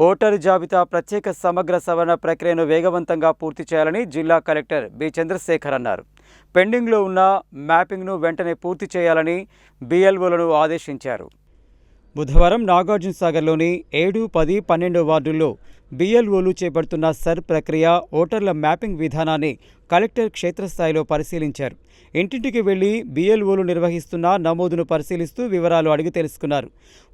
Voter జాబితా ప్రత్యేక సమగ్ర సవరణ ప్రక్రియను వేగవంతంగా పూర్తి చేయాలని జిల్లా కలెక్టర్ బి చంద్రశేఖర్ అన్నారు. పెండింగ్లో ఉన్న మ్యాపింగ్ను వెంటనే పూర్తి చేయాలని బిఎల్ఓలను ఆదేశించారు. బుధవారం నాగార్జునసాగర్లోని 7, 10, 12 వార్డుల్లో బిఎల్ఓలు చేపడుతున్న సర్ ప్రక్రియ, ఓటర్ల మ్యాపింగ్ విధానాన్ని కలెక్టర్ క్షేత్రస్థాయిలో పరిశీలించారు. ఇంటింటికి వెళ్లి బిఎల్ఓలు నిర్వహిస్తున్న నమోదును పరిశీలిస్తూ వివరాలు అడిగి తెలుసుకున్నారు.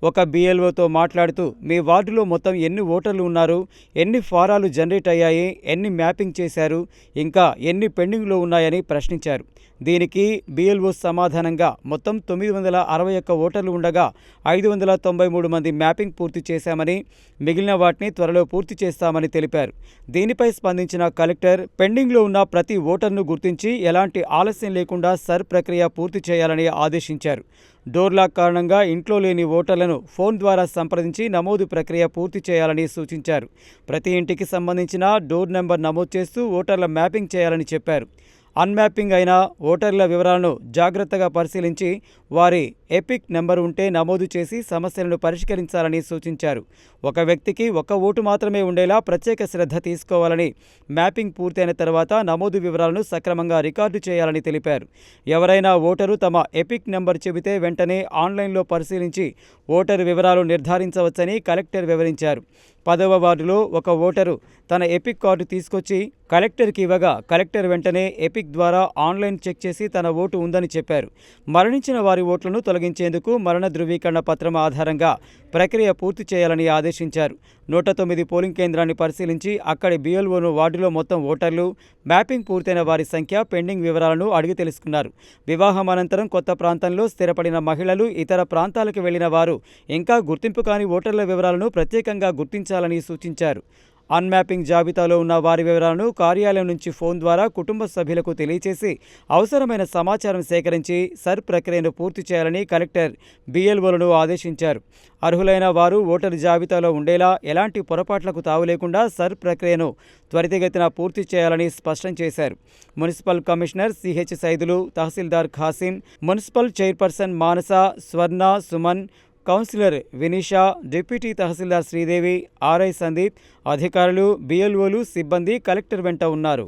ఒక బిఎల్ఓతో మాట్లాడుతూ మీ వార్డులో మొత్తం ఎన్ని ఓటర్లు ఉన్నారు, ఎన్ని ఫారాలు జనరేట్ అయ్యాయి, ఎన్ని మ్యాపింగ్ చేశారు, ఇంకా ఎన్ని పెండింగ్లో ఉన్నాయని ప్రశ్నించారు. దీనికి బిఎల్ఓ సమాధానంగా మొత్తం 961 ఓటర్లు ఉండగా 593 మంది మ్యాపింగ్ పూర్తి చేశామని, మిగిలిన వాటిని త్వరలో పూర్తి చేస్తామని తెలిపారు. దీనిపై స్పందించిన కలెక్టర్ పెండింగ్లో ఉన్న ప్రతి ఓటర్ను గుర్తించి ఎలాంటి ఆలస్యం లేకుండా సర్ ప్రక్రియ పూర్తి చేయాలని ఆదేశించారు. డోర్ లాక్ కారణంగా ఇంట్లో లేని ఓటర్లను ఫోన్ ద్వారా సంప్రదించి నమోదు ప్రక్రియ పూర్తి చేయాలని సూచించారు. ప్రతి ఇంటికి సంబంధించిన డోర్ నెంబర్ నమోదు చేస్తూ ఓటర్ల మ్యాపింగ్ చేయాలని చెప్పారు. అన్మ్యాపింగ్ అయిన ఓటర్ల వివరాలను జాగ్రత్తగా పరిశీలించి వారి ఎపిక్ నెంబర్ ఉంటే నమోదు చేసి సమస్యలను పరిష్కరించాలని సూచించారు. ఒక వ్యక్తికి 1 ఓటు మాత్రమే ఉండేలా ప్రత్యేక శ్రద్ధ తీసుకోవాలని, మ్యాపింగ్ పూర్తయిన తర్వాత నమోదు వివరాలను సక్రమంగా రికార్డు చేయాలని తెలిపారు. ఎవరైనా ఓటరు తమ ఎపిక్ నెంబర్ చెబితే వెంటనే ఆన్లైన్లో పరిశీలించి ఓటరు వివరాలు నిర్ధారించవచ్చని కలెక్టర్ వివరించారు. 10వ వార్డులో ఒక ఓటరు తన ఎపిక్ కార్డు తీసుకొచ్చి కలెక్టర్కి ఇవ్వగా కలెక్టర్ వెంటనే ఎపిక్ ద్వారా ఆన్లైన్ చెక్ చేసి తన ఓటు ఉందని చెప్పారు. మరణించిన వారి ఓట్లను తొలగించేందుకు మరణ ధృవీకరణ పత్రం ఆధారంగా ప్రక్రియ పూర్తి చేయాలని ఆదేశించారు. 109 పోలింగ్ కేంద్రాన్ని పరిశీలించి అక్కడి బిఎల్ఓను వార్డులో మొత్తం ఓటర్లు, మ్యాపింగ్ పూర్తయిన వారి సంఖ్య, పెండింగ్ వివరాలను అడిగి తెలుసుకున్నారు. వివాహం అనంతరం కొత్త ప్రాంతంలో స్థిరపడిన మహిళలు, ఇతర ప్రాంతాలకు వెళ్లిన వారు ఇంకా గుర్తింపు కాని ఓటర్ల వివరాలను ప్రత్యేకంగా గుర్తించాలని సూచించారు. అన్మ్యాపింగ్ జాబితాలో ఉన్న వారి వివరాలను కార్యాలయం నుంచి ఫోన్ ద్వారా కుటుంబ సభ్యులకు తెలియచేసి అవసరమైన సమాచారం సేకరించి సర్ ప్రక్రియను పూర్తి చేయాలని కలెక్టర్ బిఎల్ఓలను ఆదేశించారు. అర్హులైన వారు ఓటరు జాబితాలో ఉండేలా ఎలాంటి పొరపాట్లకు తావులేకుండా సర్ ప్రక్రియను త్వరితగతిన పూర్తి చేయాలని స్పష్టం చేశారు. మున్సిపల్ కమిషనర్ సిహెచ్ సైదులు, తహసీల్దార్ ఖాసిం, మున్సిపల్ చైర్పర్సన్ మానస, స్వర్ణ, సుమన్, కౌన్సిలర్ వినీషా, డిప్యూటీ తహసీల్దార్ శ్రీదేవి, ఆర్ఐ సందీప్, అధికారులు, బిఎల్ఓలు, సిబ్బంది కలెక్టర్ వెంట ఉన్నారు.